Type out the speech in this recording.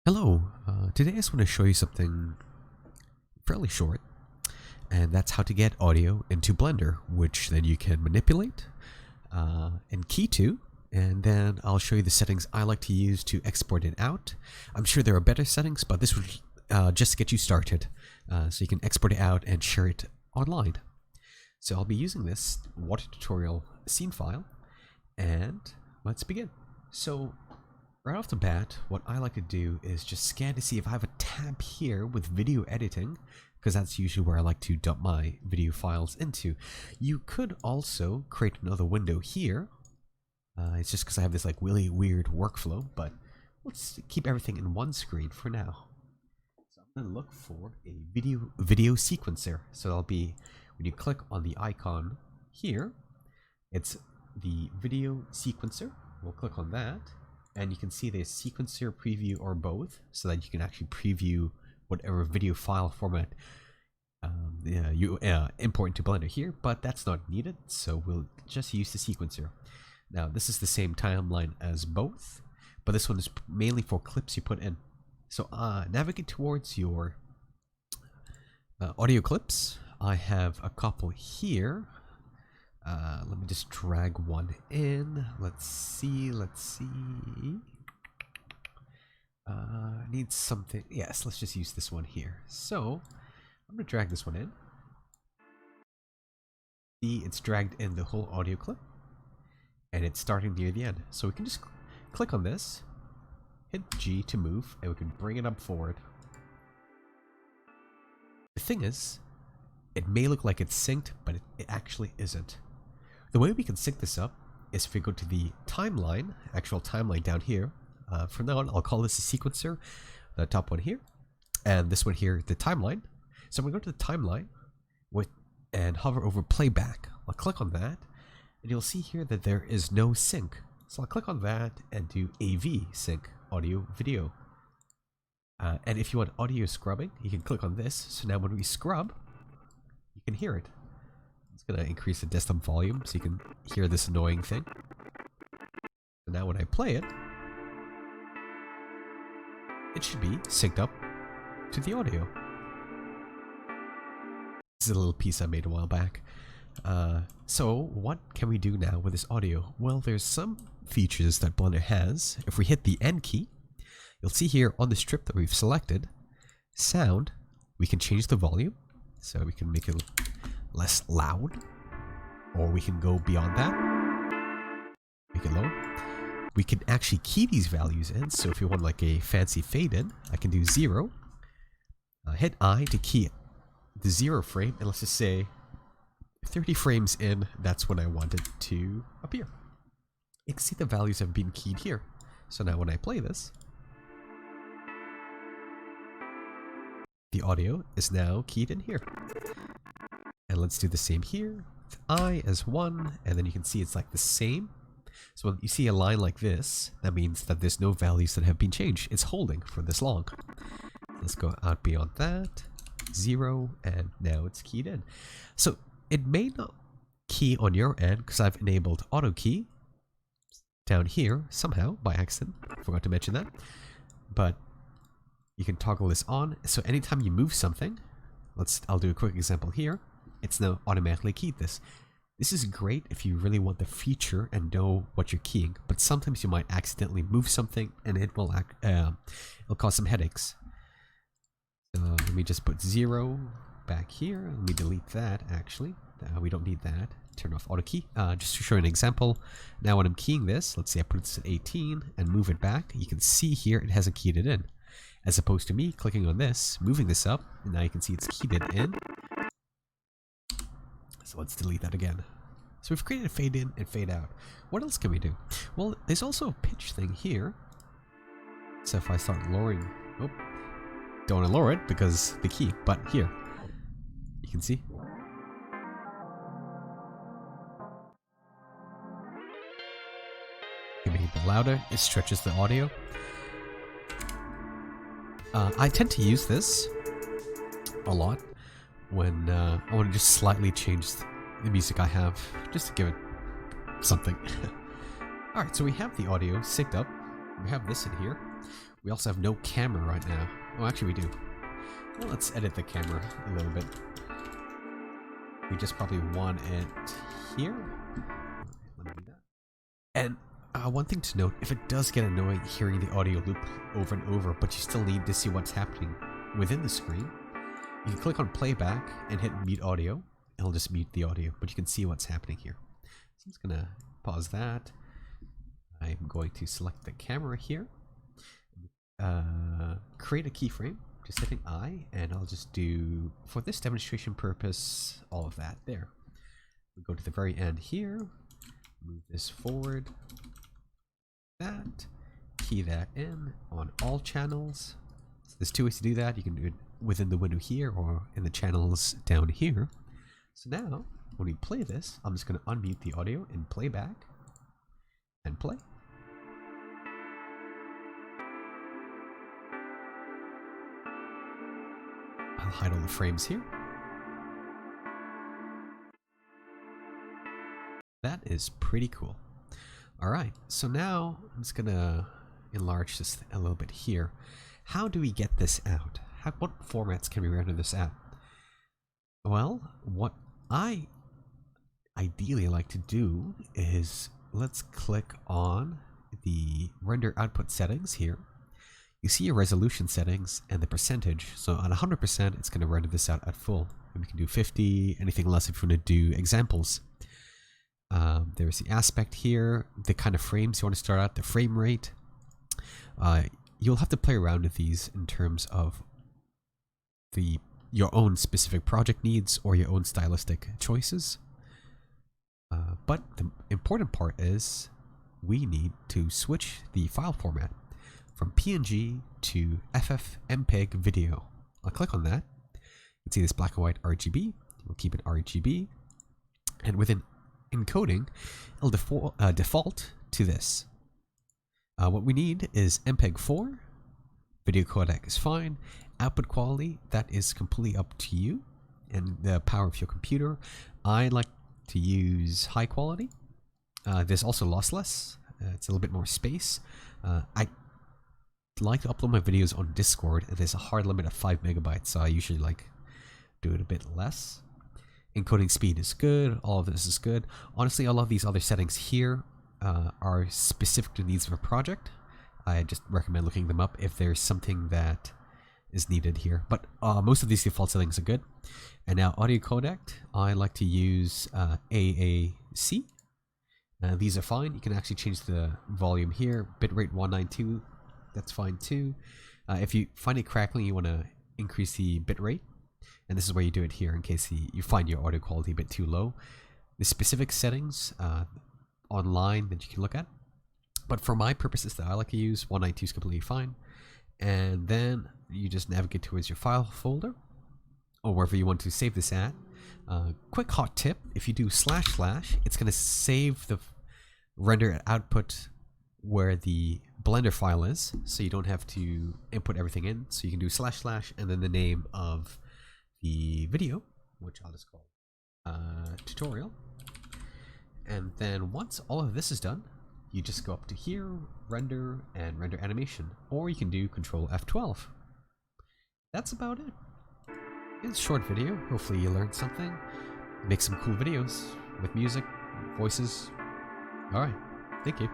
Hello, today I just want to show you something fairly short, and that's how to get audio into Blender, which then you can manipulate and key to, and then I'll show you the settings I like to use to export it out. I'm sure there are better settings, but this was just to get you started, so you can export it out and share it online. So I'll be using this water tutorial scene file, and let's begin. So right off the bat, what I like to do is just scan to see if I have a tab here with video editing, because that's usually where I like to dump my video files into. You could also create another window here. It's just because I have this like really weird workflow, but let's keep everything in one screen for now. So I'm going to look for a video sequencer. So that'll be when you click on the icon here, it's the video sequencer. We'll click on that. And you can see the sequencer, preview, or both, so that you can actually preview whatever video file format you import into Blender here, but that's not needed, so we'll just use the sequencer. Now, this is the same timeline as both, but this one is mainly for clips you put in. So navigate towards your audio clips. I have a couple here. Let me just drag one in. Let's see. Needs something. Yes, let's just use this one here. So, I'm going to drag this one in. See, it's dragged in the whole audio clip. And it's starting near the end. So we can just click on this, hit G to move, and we can bring it up forward. The thing is, it may look like it's synced, but it actually isn't. The way we can sync this up is if we go to the timeline, actual timeline down here. From now on, I'll call this a sequencer, the top one here, and this one here, the timeline. So I'm going to go to the timeline and hover over playback. I'll click on that, and you'll see here that there is no sync. So I'll click on that and do AV sync, audio, video. And if you want audio scrubbing, you can click on this. So now when we scrub, you can hear it. It's going to increase the desktop volume so you can hear this annoying thing. So now when I play it, it should be synced up to the audio. This is a little piece I made a while back. So what can we do now with this audio? Well, there's some features that Blender has. If we hit the N key, you'll see here on the strip that we've selected, sound, we can change the volume. So we can make it less loud, or we can go beyond that, make it lower. We can actually key these values in, so if you want like a fancy fade in, I can do 0, hit I to key the 0 frame, and let's just say 30 frames in, that's when I want it to appear. You can see the values have been keyed here. So now when I play this, the audio is now keyed in here. And let's do the same here. I as 1, and then you can see it's like the same. So when you see a line like this, that means that there's no values that have been changed. It's holding for this long. Let's go out beyond that. 0, and now it's keyed in. So it may not key on your end because I've enabled auto key down here somehow by accident. Forgot to mention that. But you can toggle this on. So anytime you move something, I'll do a quick example here. It's now automatically keyed this. This is great if you really want the feature and know what you're keying, but sometimes you might accidentally move something and it will it'll cause some headaches. So let me just put 0 back here. Let me delete that actually. We don't need that. Turn off auto key. Just to show an example. Now when I'm keying this, let's say I put this at 18 and move it back. You can see here it hasn't keyed it in. As opposed to me clicking on this, moving this up, and now you can see it's keyed it in. So let's delete that again. So we've created a fade in and fade out. What else can we do? Well, there's also a pitch thing here. So if I start lowering, don't want to lower it because the key, but here, you can see. You make it a bit louder, it stretches the audio. I tend to use this a lot when I want to just slightly change the music I have, just to give it something. Alright, so we have the audio synced up. We have this in here. We also have no camera right now. Oh, actually we do. Well, let's edit the camera a little bit. We just probably want it here. Let me do that. And one thing to note, if it does get annoying hearing the audio loop over and over, but you still need to see what's happening within the screen, you can click on playback and hit mute audio, and it'll just mute the audio, but you can see what's happening here. So I'm just gonna pause that. I'm going to select the camera here, create a keyframe, just hitting I, and I'll just do, for this demonstration purpose, all of that there. We go to the very end here, move this forward, that, key that in on all channels. So there's two ways to do that. You can do it within the window here or in the channels down here. So now, when we play this, I'm just going to unmute the audio in playback and play. I'll hide all the frames here. That is pretty cool. Alright, so now I'm just gonna enlarge this a little bit here. How do we get this out? What formats can we render this at? Well, what I ideally like to do is, let's click on the render output settings here. You see your resolution settings and the percentage. So on 100%, it's going to render this out at full. And we can do 50, anything less if you want to do examples. There's the aspect here, the kind of frames you want to start out, the frame rate. You'll have to play around with these in terms of your own specific project needs or your own stylistic choices. But the important part is we need to switch the file format from PNG to FFmpeg video. I'll click on that. You can see this black and white RGB. We'll keep it RGB. And within encoding, it'll default to this. What we need is MPEG-4. Video codec is fine. Output quality, that is completely up to you and the power of your computer. I like to use high quality. There's also lossless. It's a little bit more space. I like to upload my videos on Discord, and there's a hard limit of 5 megabytes, so I usually like do it a bit less. Encoding speed is good. All of this is good. Honestly, a lot of these other settings here are specific to the needs of a project. I just recommend looking them up if there's something that is needed here. But most of these default settings are good. And now audio codec, I like to use AAC. These are fine. You can actually change the volume here. Bitrate 192, that's fine too. If you find it crackling, you want to increase the bitrate. And this is where you do it here in case you find your audio quality a bit too low. The specific settings online that you can look at. But for my purposes that I like to use, 192 is completely fine. And then you just navigate towards your file folder or wherever you want to save this at. Quick hot tip, if you do // it's going to save the render output where the Blender file is, so you don't have to input everything in. So you can do // and then the name of the video, which I'll just call tutorial. And then once all of this is done, you just go up to here, render, and render animation. Or you can do Control F12. That's about it. It's a short video. Hopefully you learned something. Make some cool videos with music, voices. Alright, thank you.